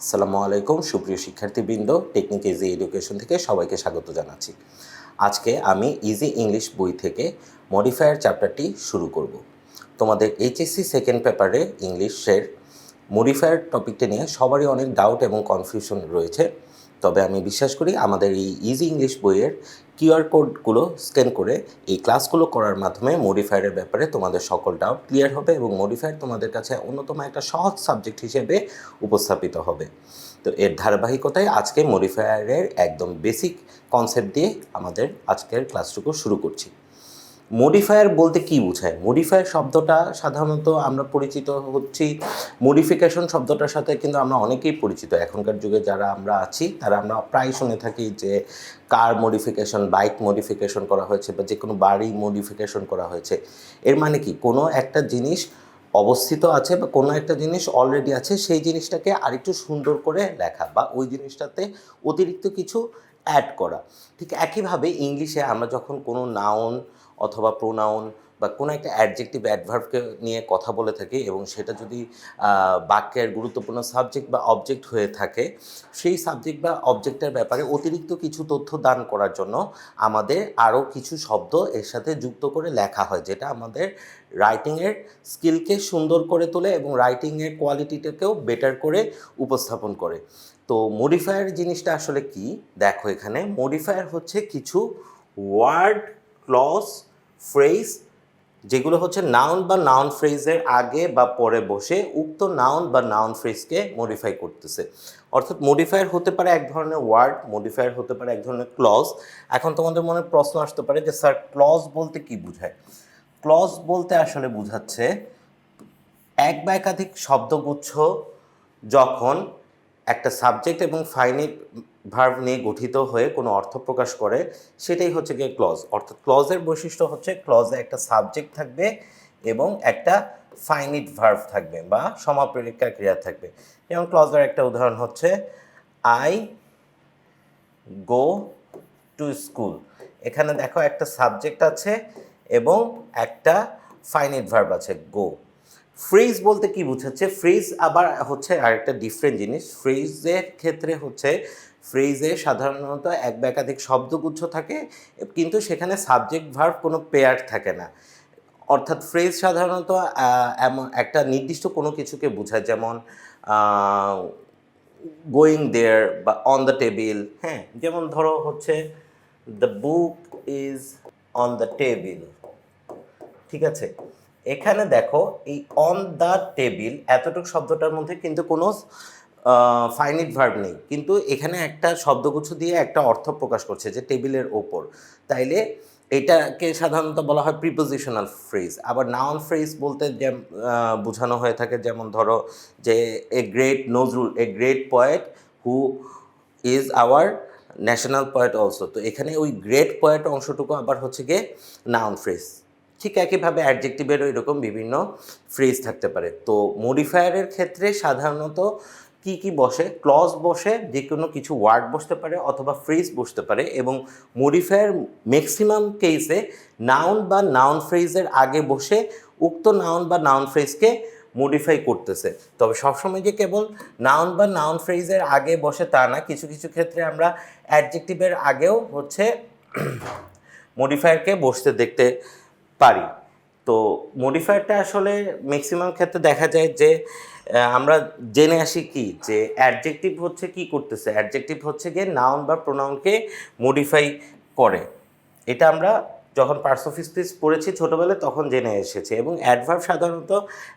আসসালামু আলাইকুম সুপ্রিয় শিক্ষার্থীবৃন্দ, টেকনিক ইজি এডুকেশন থেকে সবাইকে স্বাগত জানাচ্ছি। আজকে আমি ইজি ইংলিশ বই থেকে মডিফায়ার চ্যাপ্টারটি শুরু করব। তোমাদের এইচএসসি সেকেন্ড পেপারে ইংলিশের মডিফায়ার টপিকটা নিয়ে সবারই অনেক ডাউট এবং কনফিউশন রয়েছে। তবে আমি বিশ্বাস করি আমাদের এই ইজি ইংলিশ বইয়ের কিউআর কোডগুলো স্ক্যান করে এই ক্লাসগুলো করার মাধ্যমে মডিফায়ারের ব্যাপারে তোমাদের সকল ডাউট ক্লিয়ার হবে এবং মডিফায়ার তোমাদের কাছে অন্যতম একটা সহজ সাবজেক্ট হিসেবে উপস্থাপিত হবে। তো এর ধারাবাহিকতায় আজকে মডিফায়ারের একদম বেসিক কনসেপ্ট দিয়ে আমাদের আজকের ক্লাসটুকু শুরু করছি। মডিফায়ার বলতে কি বোঝায়? মডিফায়ার শব্দটা সাধারণত আমরা পরিচিত হচ্ছি মডিফিকেশন শব্দটার সাথে, কিন্তু আমরা অনেকেই পরিচিত। এখনকার যুগে যারা আমরা আছি তারা আমরা প্রায় শুনে থাকি যে কার মডিফিকেশন, বাইক মডিফিকেশন করা হয়েছে বা যে কোনো বাড়ি মডিফিকেশন করা হয়েছে। এর মানে কি, কোনো একটা জিনিস অবস্থিত আছে বা কোনো একটা জিনিস অলরেডি আছে, সেই জিনিসটাকে আরেকটু সুন্দর করে লেখা বা ওই জিনিসটাতে অতিরিক্ত কিছু অ্যাড করা। ঠিক একইভাবে ইংলিশে আমরা যখন কোনো নাউন অথবা প্রোনাউন বা কোনো একটা অ্যাডজেক্টিভ অ্যাডভার্বকে নিয়ে কথা বলে থাকি এবং সেটা যদি বাক্যের গুরুত্বপূর্ণ সাবজেক্ট বা অবজেক্ট হয়ে থাকে, সেই সাবজেক্ট বা অবজেক্টের ব্যাপারে অতিরিক্ত কিছু তথ্য দান করার জন্য আমাদের আরও কিছু শব্দ এর সাথে যুক্ত করে লেখা হয়, যেটা আমাদের রাইটিংয়ের স্কিলকে সুন্দর করে তোলে এবং রাইটিংয়ের কোয়ালিটিটাকেও বেটার করে উপস্থাপন করে। তো মডিফায়ার জিনিসটা আসলে কি? দেখো, এখানে মডিফায়ার হচ্ছে কিছু ওয়ার্ড, ক্লজ, ফ্রেজ যেগুলো হচ্ছে নাউন বা নাউন ফ্রেজের আগে বা পরে বসে উক্ত নাউন বা নাউন ফ্রেজকে মডিফাই করতেছে। অর্থাৎ মডিফায়ার হতে পারে এক ধরনের ওয়ার্ড, মডিফায়ার হতে পারে এক ধরনের ক্লজ। এখন তোমাদের মনে প্রশ্ন আসতে পারে যে স্যার, ক্লজ বলতে কি বোঝায়? ক্লজ বলতে আসলে বোঝাচ্ছে এক বা একাধিক শব্দগুচ্ছ যখন একটা সাবজেক্ট এবং ফাইনিট ভার্ব নিয়ে গঠিত হয়ে কোনো অর্থ প্রকাশ করে, সেটাই হচ্ছে গিয়ে ক্লজ। অর্থাৎ ক্লজের বৈশিষ্ট্য হচ্ছে ক্লজে একটা সাবজেক্ট থাকবে এবং একটা ফাইনিট ভার্ব থাকবে বা সমাপরিক্রিয়া ক্রিয়া থাকবে। যেমন ক্লজের একটা উদাহরণ হচ্ছে আই গো টু স্কুল। এখানে দেখো একটা সাবজেক্ট আছে এবং একটা ফাইনিট ভার্ব আছে, গো। ফ্রেজ বলতে কি বোঝাচ্ছে? ফ্রেজ আবার হচ্ছে আরেকটা ডিফারেন্ট জিনিস। ফ্রেজের ক্ষেত্রে হচ্ছে ফ্রেজে সাধারণত এক বা একাধিক শব্দগুচ্ছ থাকে, কিন্তু সেখানে সাবজেক্ট ভার্ব কোনো পেয়ার থাকে না। অর্থাৎ ফ্রেজ সাধারণত এমন একটা নির্দিষ্ট কোনো কিছুকে বোঝায়, যেমন গোয়িং দেয়ার বা অন দ্য টেবিল। হ্যাঁ, যেমন ধরো হচ্ছে the book is on the table. ঠিক আছে, এখানে দেখো এই অন দ্য টেবিল এতটুকু শব্দটার মধ্যে কিন্তু কোনো ফাইনিট ভার্ব নেই, কিন্তু এখানে একটা শব্দগুচ্ছ দিয়ে একটা অর্থ প্রকাশ করছে যে টেবিলের ওপর। তাইলে এটাকে সাধারণত বলা হয় প্রিপোজিশনাল ফ্রেজ। আবার নাউন ফ্রেজ বলতে বোঝানো হয়ে থাকে, যেমন ধরো যে a great Nazrul, a great poet who is our national poet also. তো এখানে ওই গ্রেট পয়েট অংশটুকু আবার হচ্ছে গিয়ে নাউন ফ্রেজ। ঠিক একইভাবে অ্যাডজেক্টিভেরও এরকম বিভিন্ন ফ্রেজ থাকতে পারে। তো মডিফায়ারের ক্ষেত্রে সাধারণত কি কি বসে? ক্লজ বসে, যে কোনো কিছু ওয়ার্ড বসতে পারে অথবা ফ্রেজ বসতে পারে, এবং মডিফায়ার ম্যাক্সিমাম কেসে নাউন বা নাউন ফ্রেজের আগে বসে উক্ত নাউন বা নাউন ফ্রেজকে মডিফাই করতেছে। তবে সবসময় যে কেবল নাউন বা নাউন ফ্রেজের আগে বসে তা না, কিছু কিছু ক্ষেত্রে আমরা অ্যাডজেক্টিভের আগেও হচ্ছে মডিফায়ারকে বসতে দেখতে পারি। তো মডিফায়ারটা আসলে ম্যাক্সিমাম ক্ষেত্রে দেখা যায় যে আমরা জেনে আসি কি, যে অ্যাডজেক্টিভ হচ্ছে কি করতেছে, অ্যাডজেক্টিভ হচ্ছে গিয়ে নাউন বা প্রোনাউনকে মডিফাই করে। এটা আমরা যখন পার্টস অফ স্পিচ পড়েছি ছোটোবেলায় তখন জেনে এসেছি। এবং অ্যাডভার্ব সাধারণত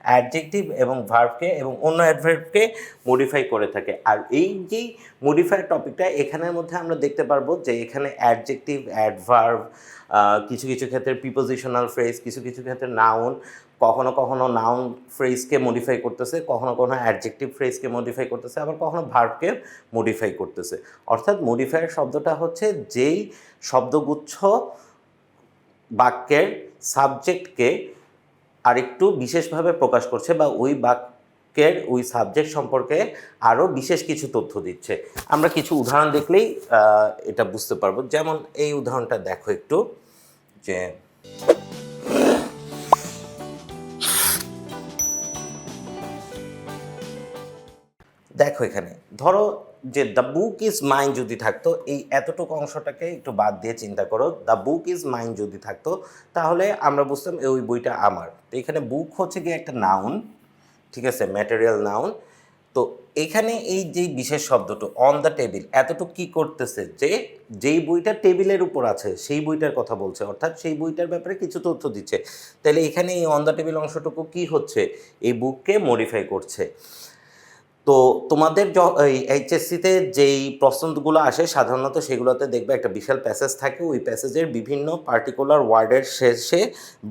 অ্যাডজেক্টিভ এবং ভার্বকে এবং অন্য অ্যাডভার্বকে মডিফাই করে থাকে। আর এই যেই মডিফায়ার টপিকটা, এখানের মধ্যে আমরা দেখতে পারবো যে এখানে অ্যাডজেক্টিভ, অ্যাডভার্ব, কিছু কিছু ক্ষেত্রে প্রিপোজিশনাল ফ্রেজ, কিছু কিছু ক্ষেত্রে নাউন, কখনো কখনো নাউন ফ্রেজকে মডিফাই করতেছে, কখনো কখনো অ্যাডজেক্টিভ ফ্রেজকে মডিফাই করতেছে, আবার কখনো ভার্বকে মডিফাই করতেছে। অর্থাৎ মডিফায়ার শব্দটা হচ্ছে যেই শব্দগুচ্ছ বাক্যের সাবজেক্টকে আরেকটু বিশেষভাবে প্রকাশ করছে বা ওই বাক্যের ওই সাবজেক্ট সম্পর্কে আরও বিশেষ কিছু তথ্য দিচ্ছে। আমরা কিছু উদাহরণ দেখলেই এটা বুঝতে পারবো। যেমন এই উদাহরণটা দেখো একটু, যে দেখো এখানে ধরো যে দ্য বুক ইজ মাইন যদি থাকতো, এই এতটুকু অংশটাকে একটু বাদ দিয়ে চিন্তা করো, দ্য বুক ইজ মাইন যদি থাকতো তাহলে আমরা বুঝতাম ওই বইটা আমার। তো এখানে বুক হচ্ছে গিয়ে একটা নাউন, ঠিক আছে, ম্যাটেরিয়াল নাউন। তো এখানে এই যে বিশেষ শব্দটা অন দ্য টেবিল, এতটুকু কি করতেছে, যে যেই বইটা টেবিলের উপর আছে সেই বইটার কথা বলছে, অর্থাৎ সেই বইটার ব্যাপারে কিছু তথ্য দিচ্ছে। তাহলে এখানে এই অন দ্য টেবিল অংশটুকু কি হচ্ছে, এই বুককে মডিফাই করছে। তো তোমাদের এই এইচএসসিতে যেই প্রশ্নগুলো আসে সাধারণত সেগুলোতে দেখবে একটা বিশাল প্যাসেজ থাকে, ওই প্যাসেজের বিভিন্ন পার্টিকুলার ওয়ার্ডের শেষে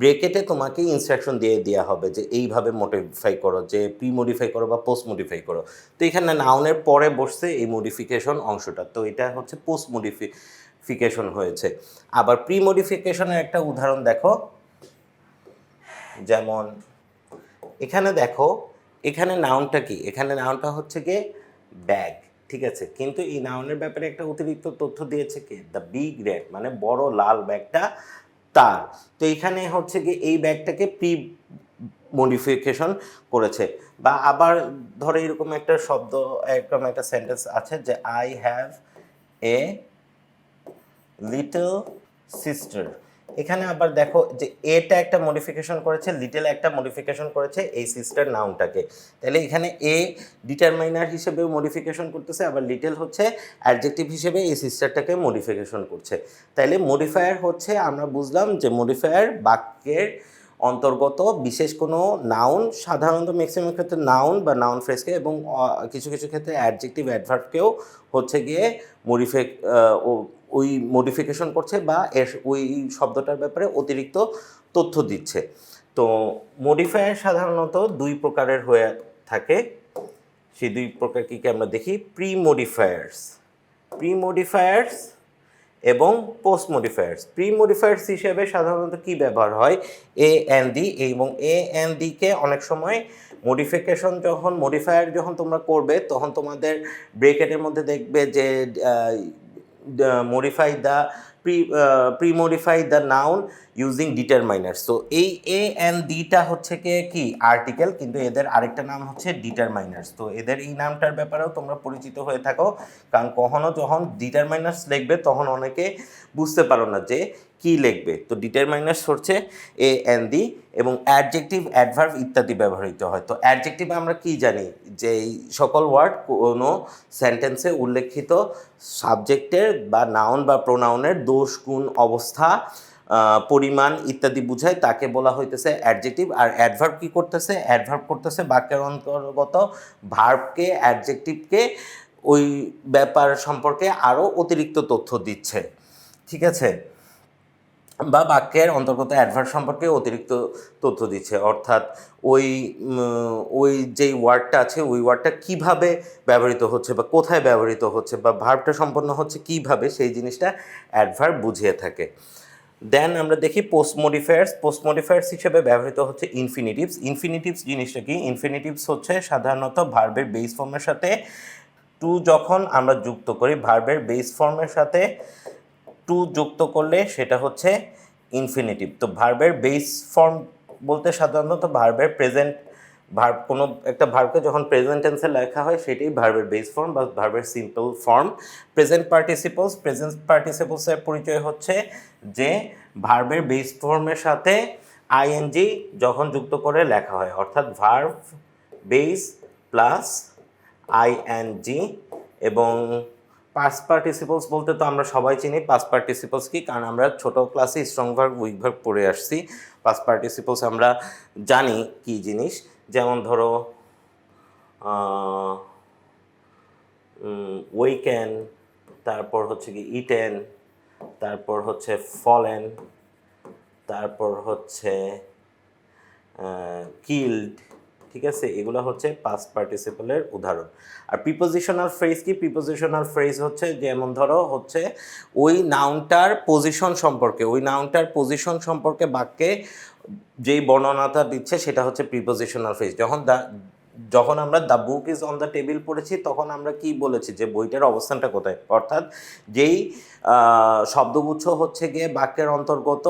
ব্রেকেটে তোমাকে ইনস্ট্রাকশন দিয়ে দেওয়া হবে যে এইভাবে মডিফাই করো, যে প্রি মডিফাই করো বা পোস্ট মডিফাই করো। তো এখানে নাউনের পরে বসছে এই মডিফিকেশন অংশটা, তো এটা হচ্ছে পোস্ট মডিফিকেশন হয়েছে। আবার প্রি মডিফিকেশনের একটা উদাহরণ দেখো, যেমন এখানে দেখো, এখানে নাউনটা কি, এখানে নাউনটা হচ্ছে গিয়ে ব্যাগ, ঠিক আছে, কিন্তু এই নাউনের ব্যাপারে একটা অতিরিক্ত তথ্য দিয়েছে কে, দ্য বিগ রেড, মানে বড় লাল ব্যাগটা তার। তো এখানে হচ্ছে গিয়ে এই ব্যাগটাকে প্রি মডিফিকেশন করেছে। বা আবার ধরো এরকম একটা শব্দ, এরকম একটা সেন্টেন্স আছে যে I have a little sister. এখানে আবার দেখো যে এটা একটা মডিফিকেশন করেছে, লিটল একটা মডিফিকেশন করেছে এই সিস্টার নাউনটাকে। তাহলে এখানে এ ডিটারমাইনার হিসেবে মডিফিকেশন করতেছে, আবার লিটল হচ্ছে অ্যাডজেক্টিভ হিসেবে এই সিস্টারটাকে মডিফিকেশন করছে। তাহলে মডিফায়ার হচ্ছে, আমরা বুঝলাম যে মডিফায়ার বাক্যের অন্তর্গত বিশেষ কোনো নাউন, সাধারণত ম্যাক্সিমাম ক্ষেত্রে নাউন বা নাউন ফ্রেজকে, এবং কিছু কিছু ক্ষেত্রে অ্যাডজেক্টিভ অ্যাডভার্বকেও হচ্ছে গিয়ে ওই মডিফিকেশন করছে বা এর ওই শব্দটার ব্যাপারে অতিরিক্ত তথ্য দিচ্ছে। তো মডিফায়ার সাধারণত দুই প্রকারের হয়ে থাকে। সেই দুই প্রকার কী কী আমরা দেখি, প্রি মডিফায়ার্স এবং পোস্ট মডিফায়ার্স। প্রি মডিফায়ার্স হিসেবে সাধারণত কি ব্যবহার হয়, এ এন ডি, এবং এ এন ডিকে অনেক সময় মডিফিকেশন যখন মডিফায়ার যখন তোমরা করবে তখন তোমাদের ব্রেকেটের মধ্যে দেখবে যে modify the pre-modify the noun using determiners। তো এই এ এন্ড ডিটা হচ্ছে কি আর্টিকেল, কিন্তু এদের আরেকটা নাম হচ্ছে ডিটারমাইনার্স। তো এদের এই নামটার ব্যাপারেও তোমরা পরিচিত হয়ে থাকো, কারণ কখনো যখন ডিটারমাইনার্স লিখবে তখন অনেকে বুঝতে পারো না যে কি লিখবে। তো ডিটারমাইনার্স হচ্ছে এ এন ডি, এবং অ্যাডজেক্টিভ অ্যাডভার্ব ইত্যাদি ব্যবহৃত হয়। তো অ্যাডজেক্টিভ আমরা কি জানি, যে এই সকল ওয়ার্ড কোনো সেন্টেন্সে উল্লেখিত সাবজেক্টের বা নাউন বা প্রোনাউনের দোষ, গুণ, অবস্থা, পরিমাণ ইত্যাদি বুঝায়, তাকে বলা হইতেছে অ্যাডজেক্টিভ। আর অ্যাডভার্ব কি করতেছে, অ্যাডভার্ব করতেছে বাক্যের অন্তর্গত ভার্বকে, অ্যাডজেক্টিভকে ওই ব্যাপার সম্পর্কে আরও অতিরিক্ত তথ্য দিচ্ছে, ঠিক আছে, বা বাক্যের অন্তর্গত অ্যাডভার্ব সম্পর্কে অতিরিক্ত তথ্য দিচ্ছে। অর্থাৎ ওই যেই ওয়ার্ডটা আছে ওই ওয়ার্ডটা কীভাবে ব্যবহৃত হচ্ছে বা কোথায় ব্যবহৃত হচ্ছে বা ভার্বটা সম্পন্ন হচ্ছে কীভাবে, সেই জিনিসটা অ্যাডভার্ব বুঝিয়ে থাকে। দেন আমরা দেখি পোস্ট মডিফায়ার্স হিসেবে ব্যবহৃত হচ্ছে ইনফিনিটিভস জিনিসটা কি, ইনফিনিটিভস হচ্ছে সাধারণত ভার্বের বেস ফর্মের সাথে টু যখন আমরা যুক্ত করি, ভার্বের বেস ফর্মের সাথে টু যুক্ত করলে সেটা হচ্ছে ইনফিনিটিভ। তো ভার্বের বেস ফর্ম বলতে সাধারণত ভার্বের কোনো একটা ভার্বকে যখন প্রেজেন্ট টেন্সে লেখা হয় সেটাই ভার্বের বেস ফর্ম বা ভার্বের সিম্পল ফর্ম। প্রেজেন্ট পার্টিসিপলসের পরিচয় হচ্ছে যে ভার্বের বেস ফর্মের সাথে আইএনজি যখন যুক্ত করে লেখা হয়, অর্থাৎ ভার্ব বেস প্লাস আইএনজি। এবং পাস্ট পার্টিসিপলস বলতে তো আমরা সবাই চিনি পাস্ট পার্টিসিপলস কি, কারণ আমরা ছোট ক্লাসে স্ট্রং ভার্ব উইক ভার্ব পড়ে আসছি। পাস্ট পার্টিসিপলস আমরা জানি কি জিনিস, যেমন ধরো ওয়েকেন, তারপর হচ্ছে কি ইটেন, তারপর হচ্ছে ফলেন, তারপর হচ্ছে কিল্ড, ঠিক আছে, এগুলো হচ্ছে পাস্ট পার্টিসিপলের উদাহরণ। আর প্রিপোজিশনাল ফ্রেজ কি, প্রিপোজিশনাল ফ্রেজ হচ্ছে যেমন ধরো হচ্ছে ওই নাউনটার পজিশন সম্পর্কে বাক্যে যেই বর্ণনাটা দিচ্ছে সেটা হচ্ছে প্রিপোজিশনাল ফ্রেজ। যখন আমরা the book is on the table পড়েছি তখন আমরা কি বলেছি, যে বইটার অবস্থানটা কোথায়, অর্থাৎ যেই শব্দগুচ্ছ হচ্ছে গিয়ে বাক্যের অন্তর্গত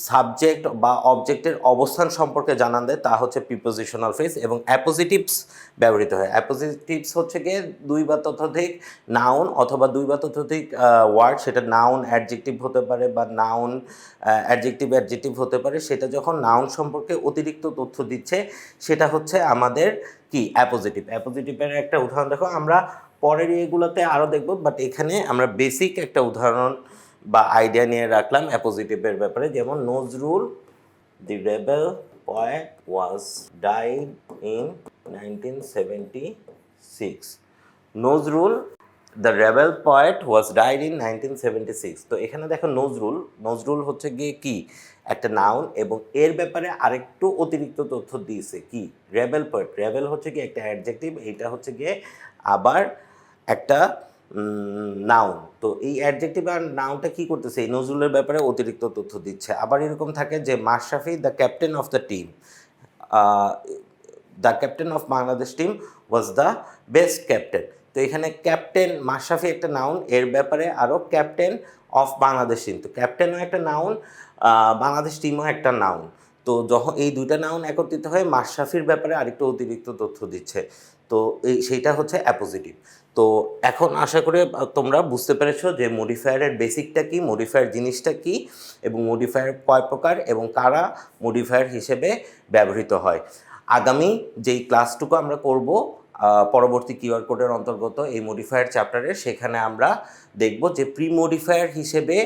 সাবজেক্ট বা অবজেক্টের অবস্থান সম্পর্কে জানান দেয় তা হচ্ছে প্রিপোজিশনাল ফ্রেজ, এবং অ্যাপোজিটিভস ব্যবহৃত হয়। অ্যাপোজিটিভস হচ্ছে গিয়ে দুই বা ততোধিক নাউন অথবা দুই বা ততোধিক ওয়ার্ড, সেটা নাউন অ্যাডজেক্টিভ হতে পারে বা নাউন অ্যাডজেক্টিভ হতে পারে, সেটা যখন নাউন সম্পর্কে অতিরিক্ত তথ্য দিচ্ছে সেটা হচ্ছে আমাদের কি অ্যাপোজিটিভ। অ্যাপোজিটিভের একটা উদাহরণ দেখো, আমরা পরের এগুলোতে আরও দেখব, বাট এখানে আমরা বেসিক একটা উদাহরণ বা আইডিয়া নিয়ে রাখলাম অ্যাপোজিটিভের ব্যাপারে। যেমন Nazrul the rebel poet was died in 1976. Nazrul the rebel poet was died in 1976। তো এখানে দেখো নজরুল হচ্ছে গিয়ে কি একটা নাউন, এবং এর ব্যাপারে আরেকটু অতিরিক্ত তথ্য দিয়েছে কি রেবেল poet। রেবেল হচ্ছে গিয়ে একটা অ্যাডজেক্টিভ, এইটা হচ্ছে গিয়ে আবার একটা নাউন। তো এই অ্যাডজেক্টিভ আর নাউনটা কী করতেছে, এই নজরুলের ব্যাপারে অতিরিক্ত তথ্য দিচ্ছে। আবার এরকম থাকে যে Mashrafe the captain of the team, the captain of Bangladesh team was the best captain. তো এখানে ক্যাপ্টেন মাশরাফি একটা নাউন, এর ব্যাপারে আরও ক্যাপ্টেন অফ বাংলাদেশ টিম, তো ক্যাপ্টেনও একটা নাউন, বাংলাদেশ টিমও একটা নাউন। তো যখন এই দুইটা নাউন একত্রিত হয়ে মাশরাফির ব্যাপারে আরেকটু অতিরিক্ত তথ্য দিচ্ছে, তো সেইটা হচ্ছে অ্যাপোজিটিভ। তো এখন আশা করি তোমরা বুঝতে পেরেছো যে মডিফায়ারের বেসিকটা কি, মডিফায়ার জিনিসটা কি, এবং মডিফায়ার কয় প্রকার এবং কারা মডিফায়ার হিসেবে ব্যবহৃত হয়। আগামী যেই ক্লাসটুকু আমরা করব পরবর্তী কিউআর কোডের অন্তর্গত এই মডিফায়ার চ্যাপ্টারে, সেখানে আমরা দেখব যে প্রি মডিফায়ার হিসেবে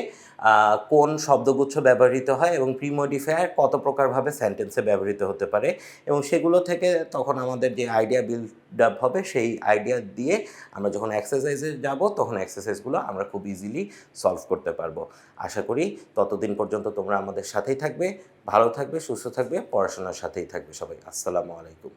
কোন শব্দগুচ্ছ ব্যবহৃত হয় এবং প্রি মডিফায়ার কত প্রকারভাবে সেন্টেন্সে ব্যবহৃত হতে পারে, এবং সেগুলো থেকে তখন আমাদের যে আইডিয়া বিল্ড আপ হবে, সেই আইডিয়া দিয়ে আমরা যখন এক্সারসাইজে যাব তখন এক্সারসাইজগুলো আমরা খুব ইজিলি সলভ করতে পারবো। আশা করি ততদিন পর্যন্ত তোমরা আমাদের সাথেই থাকবে, ভালো থাকবে, সুস্থ থাকবে, পড়াশোনার সাথেই থাকবে সবাই। আসসালামু আলাইকুম।